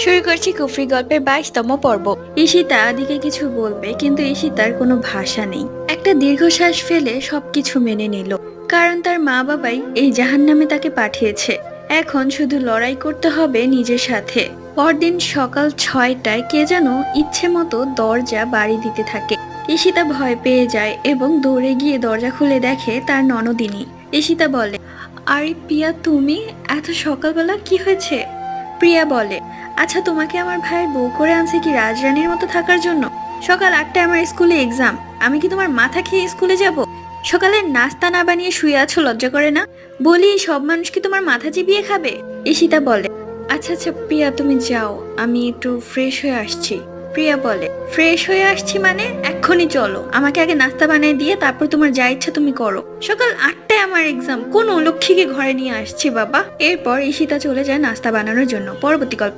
শুরু করছি কুফরি গল্পের 22তম পর্ব। ঈশিতা আদিকে কিছু বলবে, কিন্তু ঈশিতার কোনো ভাষা নেই। একটা দীর্ঘশ্বাস ফেলে সবকিছু মেনে নিল, কারণ তার মা বাবাই এই জাহান্নামে তাকে পাঠিয়েছে। এখন শুধু লড়াই করতে হবে নিজের সাথে। পরদিন সকাল 6টায় কে যেন ইচ্ছে মতো দরজা বাড়ি দিতে থাকে। ঈশিতা ভয় পেয়ে যায় এবং দৌড়ে গিয়ে দরজা খুলে দেখে তার ননদিনী। ঈশিতা বলে, আরে প্রিয়া, তুমি এত সকালবেলা, কি হয়েছে? প্রিয়া বলে, আচ্ছা, তোমাকে আমার ভাইয়ের বউ করে আনছে কি রাজরানীর মতো থাকার জন্য? সকাল 8টায় আমার স্কুলে এক্সাম, আমি কি তোমার মাথা খেয়ে স্কুলে যাব? সকালের নাস্তা না বানিয়ে শুয়ে আছো, লজ্জা করে না? বলি, সব মানুষ কি তোমার মাথা চিবিয়ে খাবে? ঈশিতা বলে, আচ্ছা আচ্ছা প্রিয়া, তুমি যাও, আমি একটু ফ্রেশ হয়ে আসছি। প্রিয়া বলে, ফ্রেশ হয়ে আসছি মানে? এক্ষুনি চলো, আমাকে আগে নাস্তা বানিয়ে দিয়ে তারপর তোমার যা ইচ্ছা তুমি করো। সকাল 8টায় আমার এক্সাম, কোন অলক্ষীকে ঘরে নিয়ে আসছি বাবা? এরপর ঈশিতা চলে যায় নাস্তা বানানোর জন্য। পরবর্তী গল্প।